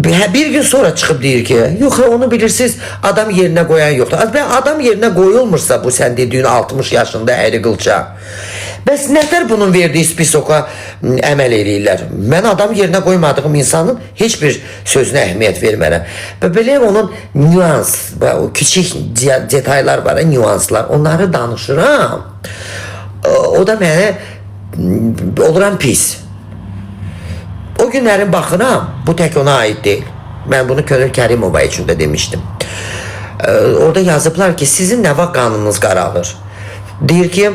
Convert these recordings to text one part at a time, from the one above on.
Bir gün sonra çıxıb deyir ki, yox, onu bilirsiniz, adam yerinə qoyan yoxdur. Adam yerinə qoyulmursa bu sən dediyin 60 yaşında əri qılça. Bəs nətər bunun verdiyi spisoka əməl eləyirlər? Mən adam yerinə qoymadığım insanın heç bir sözünə əhmiyyət vermərəm. Və belə onun nüans, o kiçik detaylar var, nüanslar, onları danışıram. O da mənə oluram pis. O günlərin baxıram, bu tək ona aid deyil. Mən bunu Könül Kərimova üçün də demişdim. Orada yazıblar ki, sizin nə vaxt qanınız qaralır? Deyir ki,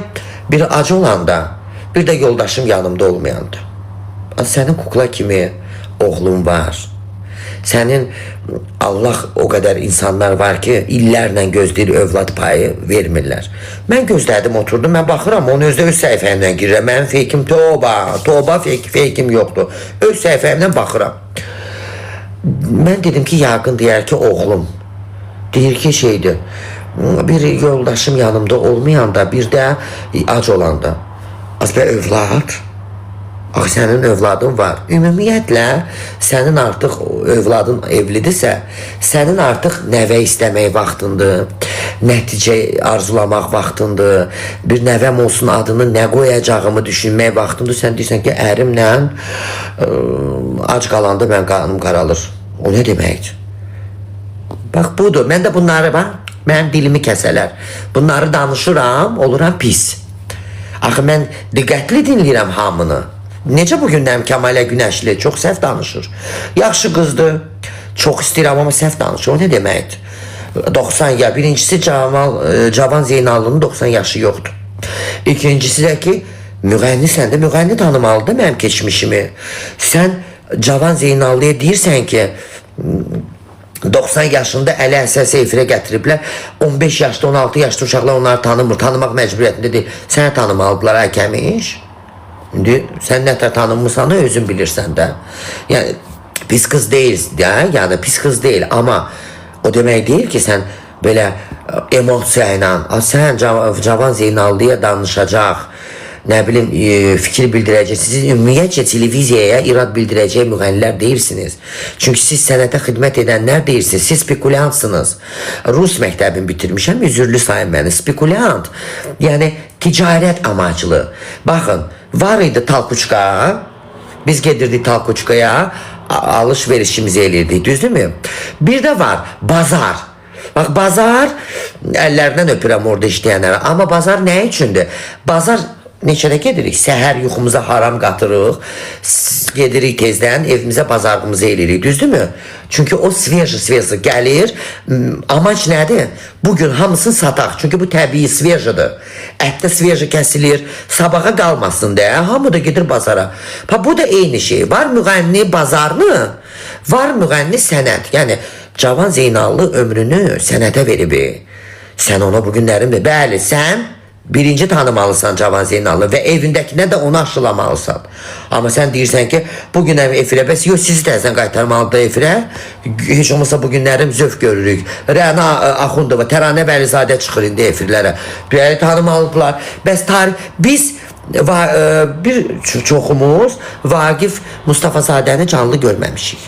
bir acı olanda, bir də yoldaşım yanımda olmayanda. Sənin kukla kimi oğlun var. Sənin Allah o qədər insanlar var ki, illərlə gözləyir, övlad payı vermirlər. Mən gözlədim, oturdum, mən baxıram, onu öz səhifəmdən girirəm. Mənim feykim toba feykim yoxdur. Öz səhifəmdən baxıram. Mən dedim ki, yaqın deyər ki, oğlum. Deyir ki, şeydir, bir yoldaşım yanımda olmayanda, bir də ac olanda. Azbə övlad. Axı sənin övladın var. Ümumiyyətlə, sənin artıq övladın evlidirsə, sənin artıq nəvə istəmək vaxtındır, nəticə arzulamaq vaxtındır, bir nəvəm olsun adını nə qoyacağımı düşünmək vaxtındır. Sən deyirsən ki, ərimlə ac qalanda mən qanım qaralır. O nə deməkdir? Bax, budur. Mən də bunları var. Mənim dilimi kəsələr. Bunları danışıram, oluram pis. Axı mən diqqətli dinləyirəm hamını. Necə bugündən Kəmalə Günəşli çox səhv danışır. Yaxşı qızdır, çox istəyirəm amma səhv danışır. O nə deməkdir? 90 ya, birincisi Cavan Zeynallının 90 yaşı yoxdur. İkincisi də ki, müğənnisən də, müğənni tanımalıdır mənim keçmişimi. Sən Cavan Zeynallıya deyirsən ki, 90 yaşında Əli Əsər Seyfirə gətiriblər, 15 yaşda, 16 yaşda uşaqlar onları tanımır, tanımaq məcburiyyətində deyil. Sənə tanımalıdırlar, Əkəmiş. İndi sən nətər tanınmırsan, özün bilirsən də. Yəni, pis qız deyil, yəni pis qız deyil, amma o demək deyil ki, sən belə emosiya ilə, sən Cavan Zeynallıya danışacaq, nə bilim, fikir bildirəcək, siz ümumiyyətcə televiziyaya irad bildirəcək müğənnilər deyirsiniz. Çünki siz sənətə xidmət edənlər deyirsiniz, siz spekulantsınız. Rus məktəbini bitirmişəm, üzürlü sayın məni, spekulant. Yəni, ticarət amaclı. Baxın, var idi Talkuçka, biz gedirdik Talkuçkaya, alış-verişimizi elirdik, düzdürmü? Bir də var, bazar. Bax, bazar, əllərindən öpürəm orada işləyənlərə, amma bazar nə üçündür? Bazar neçədə gedirik? Səhər yuxumuza haram qatırıq, gedirik tezdən, evimizə bazarımızı eləyirik, düzdürmü? Çünki o sveji gəlir, amac nədir? Bugün hamısını sataq, çünki bu təbii svejidir. Ətdə sveji kəsilir, sabaha qalmasın deyə, hamı da gedir bazara. Bu da eyni şey, var müğənni bazarlı, var müğənni sənət. Yəni, Cavan Zeynallı ömrünü sənətə verib. Sən ona bugünlərin bəli, sən birinci tanımalısan Cavan Zeynallı və evindəkinə də onu aşılamalısan. Amma sən deyirsən ki, bugünlərim efirə, bəs yox, sizi təzən qaytarmalıdır efirə. Heç olmasa bugünlərim zövq görürük. Rəna Axundova, Təranə Bəlizadə çıxır indi efirlərə. Belə tanımalıdırlar. Bəs biz bir çoxumuz Vaqif Mustafazadəni canlı görməmişik.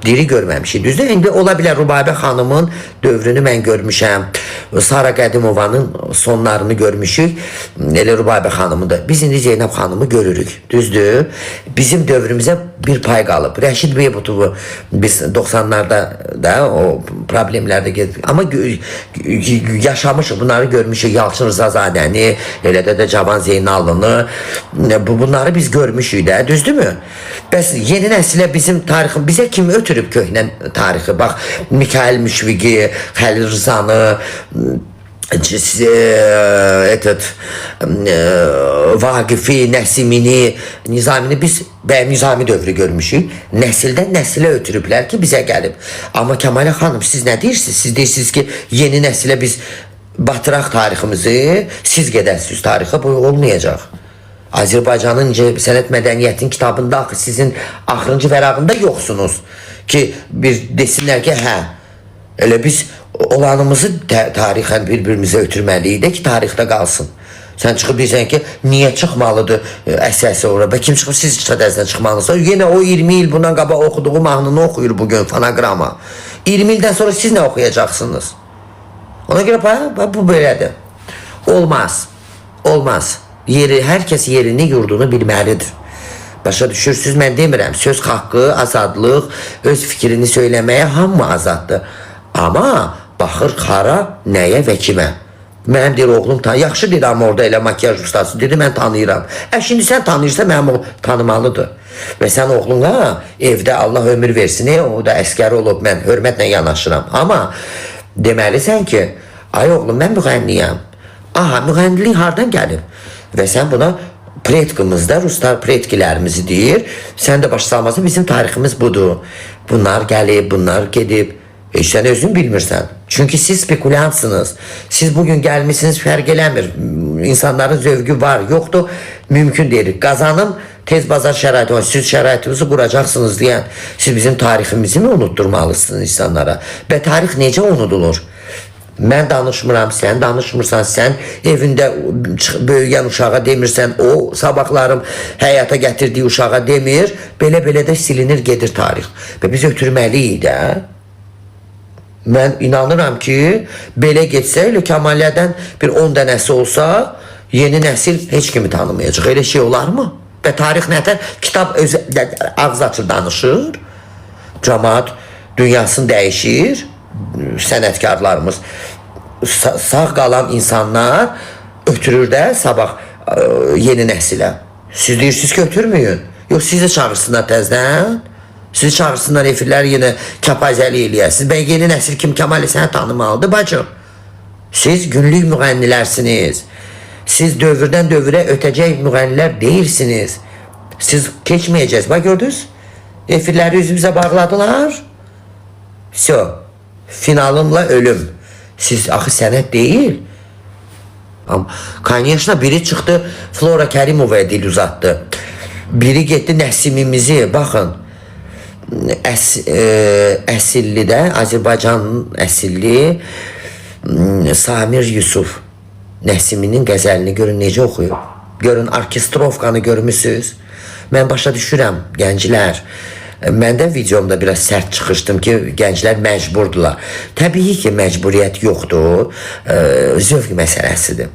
Diri görməmişik, düzdür? İndi ola bilər Rübabə xanımın dövrünü mən görmüşəm. Sara Qədimovanın sonlarını görmüşük. Elə Rübabə xanımı da. Biz indi Zeynəb xanımı görürük, düzdür? Bizim dövrümüzə bir pay qalıb. Rəşid Beybutovu biz 90'larda da o problemlərdə gedib. Amma yaşamışıq, bunları görmüşük. Yalçın Rızazadəni, elə də Cavan Zeynallını. Bunları biz görmüşük də, düzdürmü? Bəs yeni nəsilə bizim tarixim, bizə kim ötürüb köhnə tarixi? Bax, Mikail Müşfiqi, Xəlil Rızanı, Vaqifi, Nəsimini, Nizamini biz Nizami dövrü görmüşük. Nəsildən nəsilə ötürüblər ki, bizə gəlib. Amma Kəmalə xanım, siz nə deyirsiniz? Siz deyirsiniz ki, yeni nəsilə biz batıraq tariximizi, siz gedəsiniz tarixə, bu olmayacaq. Azərbaycanın sənət mədəniyyətin kitabında axı sizin axırıncı vərağında yoxsunuz ki, bir desinlər ki, hə, elə biz olanımızı tarixən bir-birimizə ötürməliyik də ki, tarixdə qalsın. Sən çıxıb deyirsən ki, niyə çıxmalıdır əsası ora? Və kim çıxıb, siz çıxadəsən çıxmalısınız. Yenə o 20 il bundan qabaq oxuduğu mahnını oxuyur bugün fonograma. 20 ildən sonra siz nə oxuyacaqsınız? Ona görə bu belədir. Olmaz. Olmaz. Hər kəs yerini, yurdunu bilməlidir. Başa düşürsünüz, mən demirəm. Söz haqqı, azadlıq, öz fikrini söyləməyə hamı azaddır. Amma baxır xara, nəyə və kimə. Mənim deyir oğlum yaxşı deyir, amma orada elə makyaj ustası dedi, mən tanıyıram. Şimdi sən tanıyırsa mənim o tanımalıdır. Və sən oğluna evdə Allah ömür versin, o da əskər olub, mən hörmətlə yanaşıram. Amma deməlisən ki, ay oğlum mən müğənniyəm. Aha, müğənnilik hardan gəlib? Və sən buna predkimizdə, Ruslar predkilərimizi deyir, sən də başa salmasın, bizim tariximiz budur. Bunlar gəlib, bunlar gedib. Sən özün bilmirsən. Çünki siz spekulantsınız. Siz bugün gəlmişsiniz, fərq eləmir. İnsanların zövqü var, yoxdur. Mümkün deyil. Qazanım, tez bazar şəraiti var. Siz şəraitimizi quracaqsınız deyən, siz bizim tariximizi mi unutturmalısınız insanlara? Və tarix necə unudulur? Mən danışmıram, sən danışmırsan, sən evində böyüyən uşağa demirsən, o sabahlarım həyata gətirdiyi uşağa demir, belə-belə də silinir, gedir tarix. Və biz ötürməliyik də. Mən inanıram ki, belə getsə, elə Kəmaliyədən bir 10 dənəsi olsa, yeni nəsil heç kimi tanımayacaq. Elə şey olar mı? Və tarix nətər? Kitab ağız açır, danışır. Cəmaat dünyasını dəyişir. Sənətkarlarımız, sağ qalan insanlar ötürür də sabah yeni nəsilə. Siz deyirsiniz ki, ötürmüyün. Yox, sizi çağırsınlar təzdən. Sizi çağırsınlar, efirlər yenə kəpazəli eləyəsiniz. Bən yeni nəsil kim, Kəmali səni tanımalıdır bacım. Siz günlük müğənnilərsiniz. Siz dövrdən dövrə ötəcək müğənnilər deyilsiniz. Siz keçməyəcəksiniz. Bax gördünüz? Efirləri üzümüzə bağladılar. Finalımla ölüm. Siz axı sənət deyil. Kanyaşla biri çıxdı, Flora Kərimovaya dil uzatdı. Biri getdi Nəsimimizi, baxın. Əsillidə, Azərbaycanın əsilli Samir Yusuf Nəsiminin qəzəlini görün necə oxuyub. Görün orkestrovkanı görmüsünüz. Mən başa düşürəm, gənclər. Mən də videomda biraz sərt çıxışdım ki, gənclər məcburdular. Təbii ki, məcburiyyət yoxdur, zövq məsələsidir.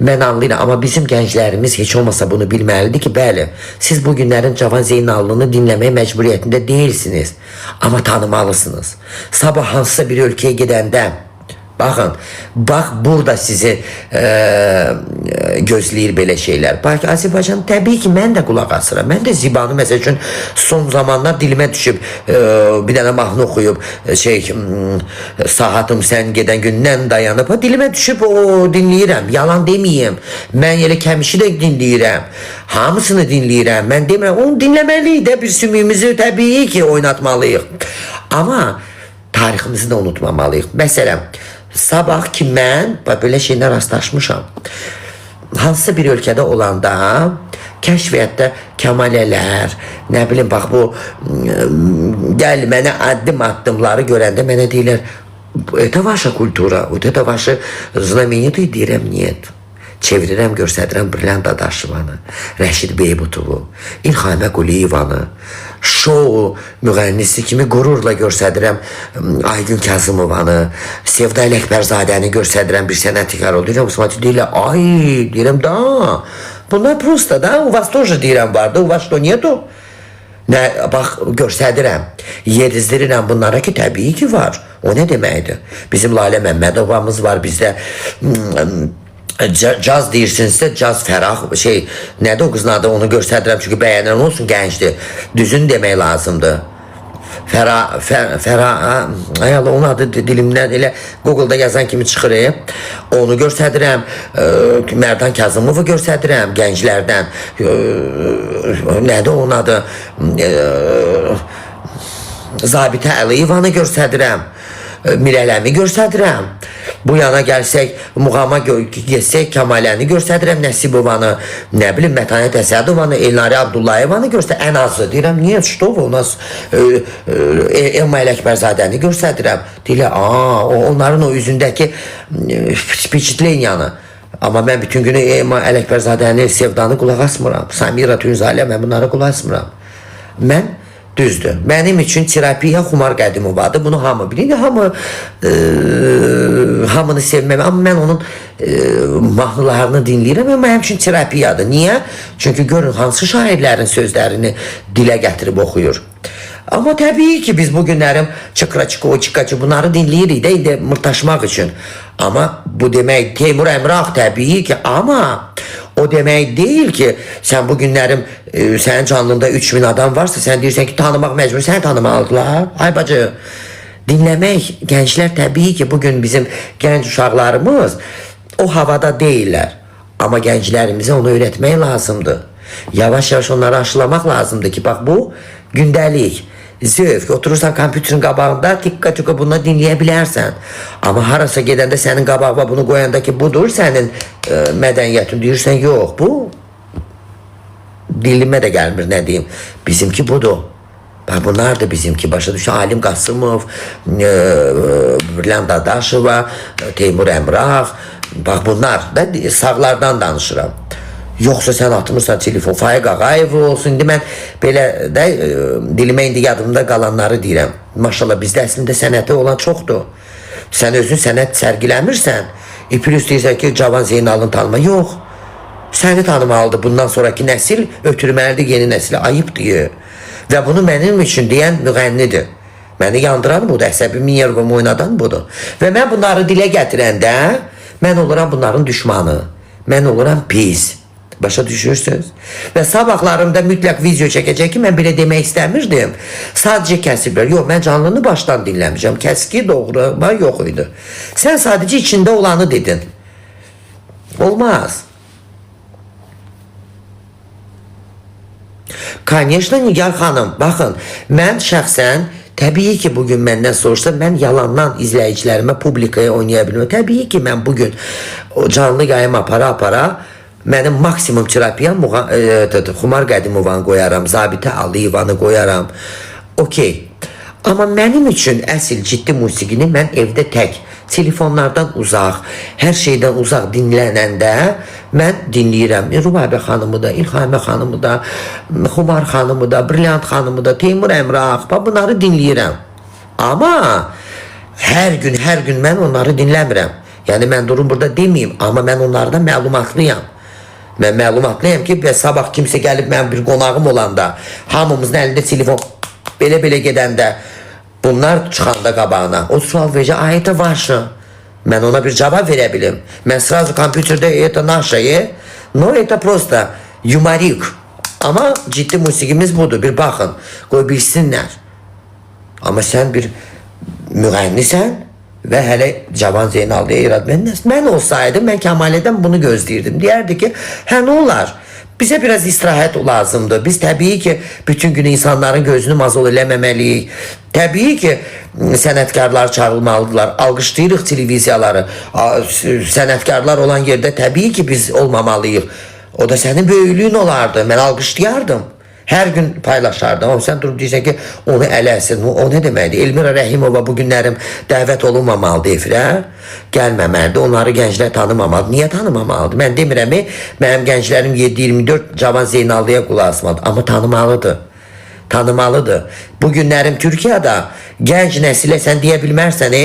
Mən anlayıram, amma bizim gənclərimiz heç olmasa bunu bilməlidir ki, bəli, siz bu günlərin Cavan Zeynallını dinləməyə məcburiyyətində deyilsiniz, amma tanımalısınız. Sabah hansısa bir ölkəyə gedəndə, baxın, bax burada sizi gözləyir belə şeylər. Bax, Azərbaycan təbii ki, mən də qulaq asıram. Mən də Zibanı, məsəl üçün, son zamanlar dilimə düşüb, bir dənə mahnı oxuyub, saatım sən gedən gündən dayanıb, dilimə düşüb, dinləyirəm, yalan deməyim. Mən elə Kəmişi də dinləyirəm, hamısını dinləyirəm. Mən demirəm, onu dinləməliyik də, bir sümüyümüzü təbii ki, oynatmalıyıq. Amma tariximizi də unutmamalıyıq. Məsələn, sabah ki, mən belə şeylə rastlaşmışam. Hansısa bir ölkədə olanda, kəşfiyyatda Kəmalələr, nə bilim, bax bu, gəl mənə addımları görəndə mənə deyirlər, это ваша культура, вот это ваши знаменитые, deyirəm, нет. Çevirirəm, göstədirəm Brilliant Dadaşovanı, Rəşid Beybutovu, İlhamə Quliyevanı, şou müğənnisi kimi qürurla göstədirəm Aygün Kazımovanı, Sevda Ələkbərzadəni göstədirəm, bir sənətkar oldu. Deyirəm, ay, deyirəm, da, bunlar prosta da, u vas тоже deyirəm vardı, u vas что нету? Bax, göstədirəm, yedizdirirəm bunlara ki, təbii ki var. O nə deməkdir? Bizim Lalə Məmmədovamız var, bizdə caz deyirsinizsə, caz Fərah, nədir o qızın adı, onu göstədirəm, çünki bəyənən olsun, gəncdir, düzün demək lazımdır. Fərah, onun adı dilimdən elə Google'da yazan kimi çıxır, onu göstədirəm, Mərdan Kazımovu göstədirəm, gənclərdən, nədir onun adı, Zabitə Əliyevanı göstədirəm, Mirələmi göstədirəm. Bu yana gəlsək, muğama geçsək, Kəmaləni göstədirəm, Nəsibovanı, nə bilim, Mətanət Əsədovanı, Elnari Abdullayevanı göstədirəm, ən azı. Deyirəm, niyə, что у нас, Elma Ələkbərzadəni göstədirəm. Deyirəm, onların o üzündəki vpечатлениyanı, Amma mən bütün günü Ələkbərzadəni, Sevdanı qulaq asmıram. Samira Tünzalə, mən bunlara qulaq asmıram. Mən düzdür. Mənim üçün terapiya Xumar Qədimovadır. Bunu hamı bilir. Hamını sevməm. Amma mən onun mahnılarını dinləyirəm. Mənim üçün terapiyadır. Niyə? Çünki görün hansı şairlərin sözlərini dilə gətirib oxuyur. Amma təbii ki biz bu günlərim çıqra-çıqı, o çıqacı bunları dinləyirik də indi mırtaşmaq üçün. Amma bu demək Teymur Əmrah təbii ki, amma o demək deyil ki sən bu günlərim sənin canlında 3000 adam varsa sən deyirsən ki tanımaq məcbur, səni tanımalıdırlar. Ay bacı, dinləmək, gənclər təbii ki bugün bizim gənc uşaqlarımız o havada deyirlər. Amma gənclərimizə onu öyrətmək lazımdır. Yavaş-yavaş onları aşılamaq lazımdır ki bax bu gündəlik. Zövq, oturursan kompüterin qabağında tikka-tikka bunu dinləyə bilərsən. Amma harasa gedəndə sənin qabağına bunu qoyanda ki budur sənin mədəniyyətin, deyirsən yox bu dilimə də gəlmir nə deyim. Bizimki budur. Bax bunlar da bizimki. Başa düşün Alim Qasımov, Bülent Dadaşova, Teymur Əmrah. Bax bunlar da sağlardan danışıram. Yoxsa sən atmırsan telefon, Faiq Ağayev olsun. İndi mən belə də dilimə indi yadımda qalanları deyirəm. Maşallah bizdə əslində sənəti olan çoxdur. Sən özün sənət sərgiləmirsən. Plus deyirsən ki Cavan Zeynal'ın tanıma. Yox. Səni tanımalıdır. Bundan sonraki nəsil ötürməlidir yeni nəslə. Ayıb deyir. Və bunu mənim üçün deyən müğənnidir. Məni yandıran budur. Əsəbimin yervimi oynadan budur. Və mən bunları dilə gətirəndə mən oluram bunların düşmanı. Mən oluram pis. Başa düşürsünüz? Və sabahlarımda mütləq video çəkəcək ki, mən belə demək istəmirdim. Sadəcə kəsiblər. Yox, mən canlını başdan dinləmişəm. Kəski doğrama yox idi. Sən sadəcə içində olanı dedin. Olmaz. Конечно, Nigar xanım, baxın, mən şəxsən təbii ki bugün məndən soruşsa mən yalandan izləyicilərimə, publikaya oynaya bilməm. Təbii ki mən bugün o canlı yayım apara mənim maksimum terapiyam Xumar Qədimovanı qoyaram, Zabitə Aliyevanı qoyaram. Okey. Amma mənim üçün əsl ciddi musiqini mən evdə tək, telefonlardan uzaq, hər şeydən uzaq dinlənəndə mən dinləyirəm. Rübabə xanımı da, İlhamə xanımı da, Xumar xanımı da, Brilliant xanımı da, Teymur Əmrah, bunları dinləyirəm. Amma hər gün mən onları dinləmirəm. Yəni mən durum burada deməyim, amma mən onlardan məlumatlıyam. Mən məlumatlıyam ki, sabah kimsə gəlib mənim bir qonağım olanda, hamımızın əlində telefon belə gedəndə, bunlar çıxanda qabağına, o sual verəcək, ayətə varşı. Mən ona bir cavab verə bilim. Mən sразу kompüterdə это нашее, но это просто юморик. Amma ciddi musiqimiz budur, bir baxın, qoy bilsinlər. Amma sən bir müğənnisən, və hələ Cavan Zeynal deyə iradmənləsin. Mən olsaydım, mən Kəmalədən bunu gözləyirdim. Deyərdi ki, hə nə olar? Bizə biraz istirahət lazımdır. Biz təbii ki, bütün gün insanların gözünü mazol eləməməliyik. Təbii ki, sənətkarlar çağırılmalıdırlar. Alqışlayırıq televiziyaları. Sənətkarlar olan yerdə təbii ki, biz olmamalıyıq. O da sənin böyüklüyün olardı. Mən alqışlayardım. Hər gün paylaşardım. Amma sən durub deyirsən ki, onu ələsin. O nə deməkdir? Elmira Rəhimova bu günlərim dəvət olunmamalıdır efirə. Gəlməməlidir. Onları gənclər tanımamalıdır. Niyə tanımamalıdır? Mən demirəm, mənim gənclərim 7-24 Cavan Zeynallıya qulaq asmalıdır. Amma tanımalıdır. Tanımalıdır. Bu günlərim Türkiyədə gənc nəsilə sən deyə bilmərsən,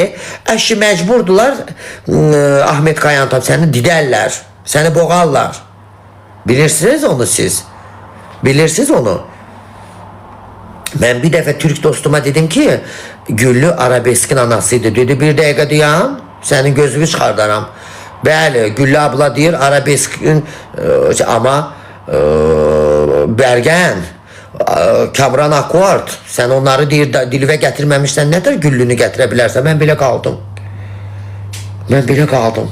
əşi məcburdular Ahmet Kayantam səni didərlər. Səni boğarlar. Bilirsiniz onu siz? Bilirsiniz onu. Mən bir dəfə Türk dostuma dedim ki, Güllü arabeskin anasıydı. Dedi, bir dəqiqə deyəm, sənin gözünü çıxardaram. Bəli, Güllü abla deyir, arabeskin amma Bərgən, Kamran Akord, sən onları deyir, dilivə gətirməmişsən, nədir Güllünü gətirə bilərsən? Mən belə qaldım. Mən belə qaldım.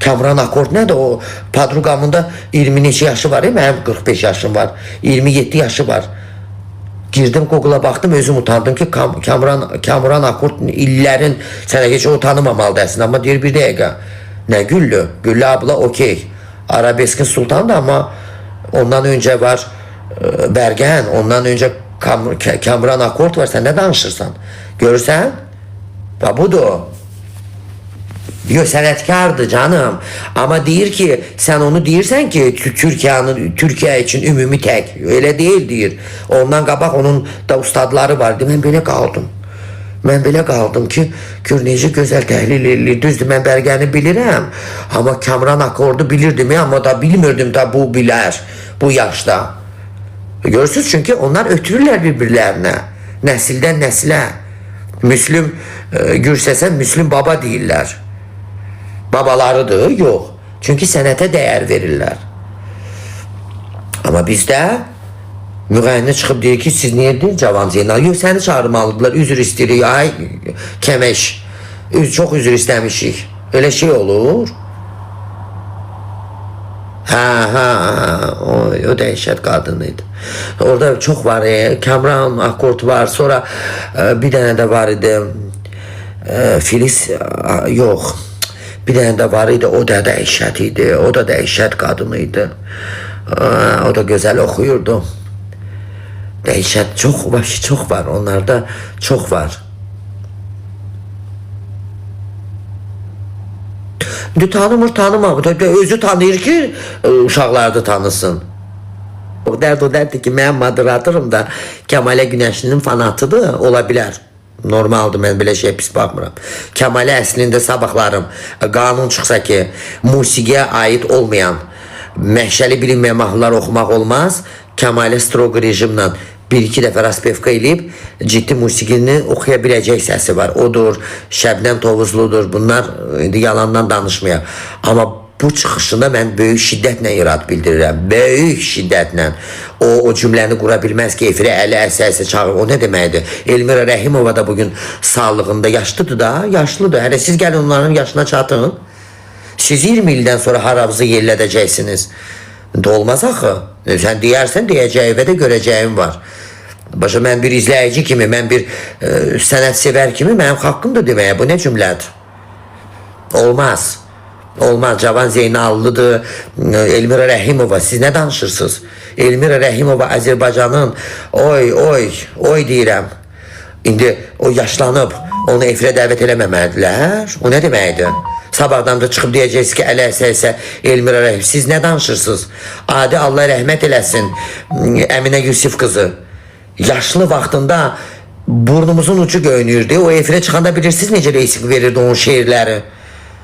Kamran Akord nədir? O padruqamın da 20 neçə yaşı var, mənim 45 yaşım var, 27 yaşı var. Girdim Google'a baxdım, özüm utandım ki Kamran Akord illərin sənə heç o tanımamalıdır əslində, amma deyir bir dəqiqə. Nə Güllü? Güllü abla okey. Arabeskin sultandır, amma ondan öncə var Bərgən, ondan öncə Kamran Akord var, sən nə danışırsan? Görürsən? Budur. Yo, sənətkardır canım. Ama deyir ki, sen onu deyirsən ki, Türkiye için ümumi tek. Öyle değil deyir. Ondan qabaq onun da ustadları vardı. Ben belə qaldım. Mən belə qaldım ki, gör necə gözəl təhlil edir. Düzdür, mən bərgəni bilirəm. Amma Kamran akordu bilirdim ya, ama da bilmirdim da bu bilər. Bu yaşda. Görürsünüz, çünkü onlar ötürürlər bir-birlərinə. Nəsildən nəsilə. Müslüm Gürsəsə Müslüm baba deyirlər. Babalarıdır, yox. Çünkü sənətə dəyər verirlər. Ama bizdə müğənni çıxıb deyir ki, siz niyə deyil Cavan Zeynal? Yox, səni çağırmalıdırlar, üzr istəyirik, ay Kəməş. Çox üzr istəmişik. Öyle şey olur. O dəhşət qadınıydı. Orada çok var, Kamran akort var, sonra bir dənə də var idi, Filiz, yox, bir dənə də var idi, o da dəhşət idi, o da dəhşət qadınıydı. O da gözəl oxuyurdu. Dəhşət çox var, onlarda çox var. Tanımır, özü tanıyır ki uşaqları da tanısın. O derdi ki, mənim moderatorum da Kəmalə Günəşlinin fanatıdır, ola bilər. Normaldır, mən belə şey pis baxmıram. Kəmalə əslində sabahlarım qanun çıxsa ki, musiqiyə aid olmayan məhşəli bilinməyən mahnılar oxumaq olmaz. Kəmalə stroq rejimlə bir-iki dəfə raspevka eləyib ciddi musiqini oxuya biləcək səsi var. Odur, Şəbnəm Tovuzludur. Bunlar indi yalandan danışmaya. Amma bu çıxışında mən böyük şiddətlə irad bildirirəm. Böyük şiddətlə. O cümləni qura bilməz ki, efirə əli əsə çağır. O nə deməkdir? Elmira Rəhimova da bugün sağlığında yaşlıdır da, yaşlıdır. Hələ siz gəlin onların yaşına çatın. Siz 20 ildən sonra harabızı yellədəcəksiniz. Olmaz axı. Sən deyərsən, deyəcəyi və də görəcəyim var. Başa, mən bir izləyici kimi, mən bir sənətsevər kimi mənim haqqımdır deməyə. Bu nə cümlədir? Olmaz. Olmaz. Cavan Zeynallıdır, Elmira Rəhimova. Siz nə danışırsınız? Elmira Rəhimova Azərbaycanın oy deyirəm. İndi o yaşlanıb, onu efirə dəvət eləməmədilər. O nə deməkdir? Sabahdan da çıxıb deyəcəksiniz ki, ələ əsə Elmira Rəhim. Siz nə danışırsınız? Adi Allah rəhmət eləsin Əminə Yusif qızı. Yaşlı vaxtında burnumuzun ucu göynüyürdü. O efirə çıxanda bilirsiniz necə reysik verirdi onun şeirləri.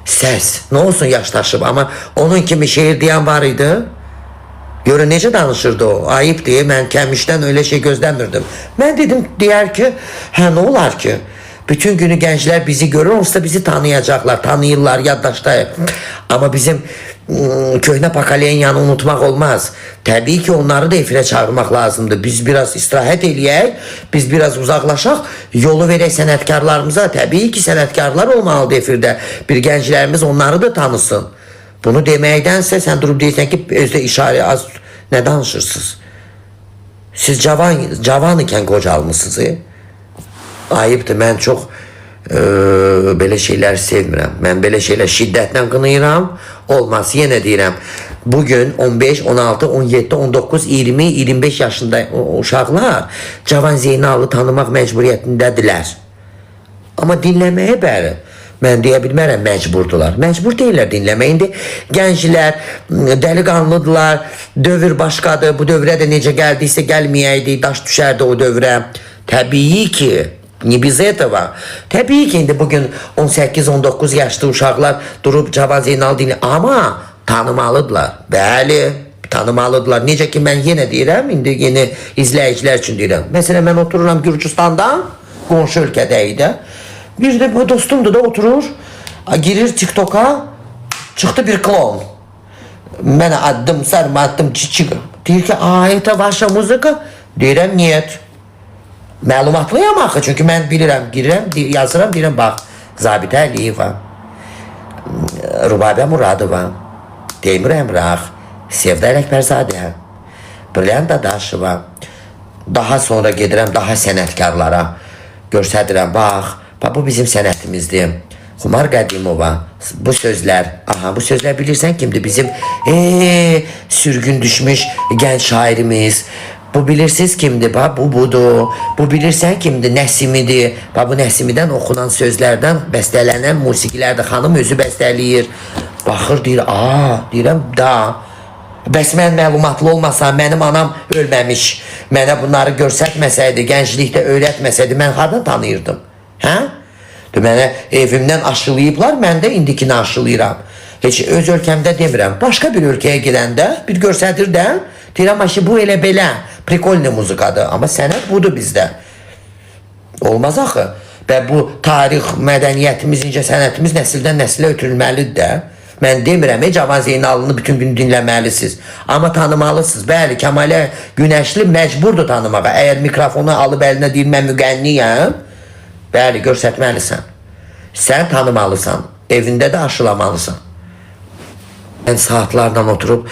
Səs. Nə olsun yaşlaşıb, amma onun kimi şeir deyən var idi. Görün necə danışırdı o. Ayıp diye mən Kəmişdən öyle şey gözləmirdim. Mən dedim, deyər ki, nə olar ki? Bütün günü gençler bizi görür, olsa bizi tanıyacaklar, tanıyırlar, yaddaşlar. Ama bizim köhnə Pakalyanyanı unutmak olmaz. Tabii ki onları da efirə çağırmak lazımdır. Biz biraz istirahat eləyək, biz biraz uzaklaşaq, yolu verək sənətkarlarımıza. Tabii ki sənətkarlar olmalıdır efirdə. Bir gənclərimiz onları da tanısın. Bunu deməkdənsə sən durub deyirsən ki, özdə işarə az nə danışırsınız? Siz cavan ikən qocalmısınız. Ayıbdır, mən çox belə şeylər sevmirəm. Mən belə şeylər şiddətlə qınayıram. Olmaz, yenə deyirəm. Bugün 15, 16, 17, 19, 20, 25 yaşında uşaqlar Cavan Zeynalı tanımaq məcburiyyətindədirlər. Amma dinləməyə bəri mən deyə bilmərəm, məcburdular. Məcbur deyirlər dinləməyə. İndi gənclər dəliqanlıdırlar, dövr başqadır. Bu dövrə də necə gəldiysə gəlməyəydi, daş düşərdi o dövrə. Təbii ki, ne biz этого. Tabii ki indi bugün 18-19 yaşlı uşaqlar durub Cavan Zeynal dinlə. Ama tanımalıdırlar. Bəli, tanımalıdırlar. Necə ki mən yenə deyirəm, indi yeni izləyicilər üçün deyirəm. Məsələn, mən otururam Gürcüstanda, qonşu ölkədə idi. Bir de bu dostumdur da oturur, girir TikTok'a, çıxdı bir klon. Mənə addım, sarmadım, çiçik. Deyir ki, это ваша muzika? Deyirəm, niyet. Məlumatlıyam axı, çünki mən bilirəm, girirəm, yazıram, deyirəm, bax, Zabitə Əliyeva, Rubabə Muradova, Teymur Əmrah, Sevda Ələkbərzadə, Brilliant Dadaşova. Daha sonra gedirəm daha sənətkarlara, göstərirəm, bax, bu bizim sənətimizdir. Xumar Qədimova, bu sözlər, bu sözlər bilirsən kimdir? Bizim sürgün düşmüş gənc şairimiz. Bu bilirsiniz kimdir? Bax bu budur. Bu bilirsən kimdir? Nəsimidir. Bax bu Nəsimidən oxunan sözlərdən bəstələnən musiqilərdir. Xanım özü bəstələyir. Baxır deyir, deyirəm da. Bəs mən məlumatlı olmasam, mənim anam ölməmiş, mənə bunları göstərməsəydi, gənclikdə öyrətməsəydi, mən hardan tanıyırdım? Hə? Mənə evimdən aşılayıblar, mən də indikini aşılayıram. Heç öz ölkəmdə demirəm. Başqa bir ölkəyə gedəndə, bir göstərir də, deyirəm ki, bu elə belə, prikolni muzikadır. Amma sənət budur bizdə. Olmaz axı. Və bu tarix, mədəniyyətimiz, incəsənətimiz nəsildən nəsilə ötürülməlidir də. Mən demirəm, Cavan Zeynalını bütün gün dinləməlisiniz. Amma tanımalısınız. Bəli, Kəmalə Günəşli məcburdur tanımağa. Əgər mikrofonu alıb əlinə deyir, mən müğənniyəm, bəli, göstərməlisən. Sən tanımalısan. Evində də aşılamalısan. Mən saatlarla oturub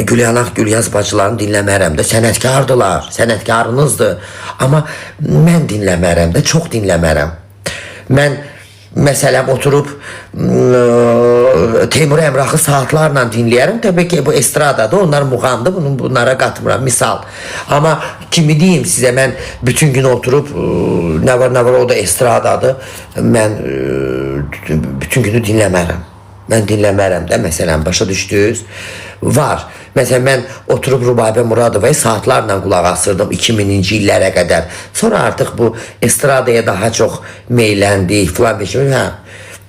Gülyanaq, Gülyaz bacılarını dinləmərəm də. Sənətkardılar, sənətkarınızdır. Amma mən dinləmərəm də, çox dinləmərəm. Mən məsələn oturub Teymur Əmrahı saatlarla dinləyərəm. Təbii ki bu estradadır, onlar muğamdır, bunlara qatmıram, misal. Amma kimi deyim sizə, mən bütün gün oturub nə var o da estradadır, mən bütün günü dinləmərəm. Mən dinləmərəm də, məsələn, başa düşdünüz? Var. Məsələn, mən oturub Rübabə Muradova'yı saatlarla qulaq asırdım 2000-ci illərə qədər. Sonra artıq bu estradaya daha çox meyləndik, filan beşimi,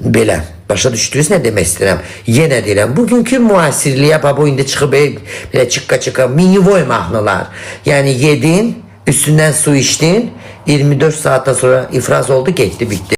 belə. Başa düşdünüz nə demək istəyirəm? Yenə deyirəm, bugünkü müasirliyə, bu indi çıxıb, belə çıqqa-çıqqa, minivoy mahnılar. Yəni, yedin, üstündən su içdin, 24 saatdan sonra ifraz oldu, getdi, bitdi.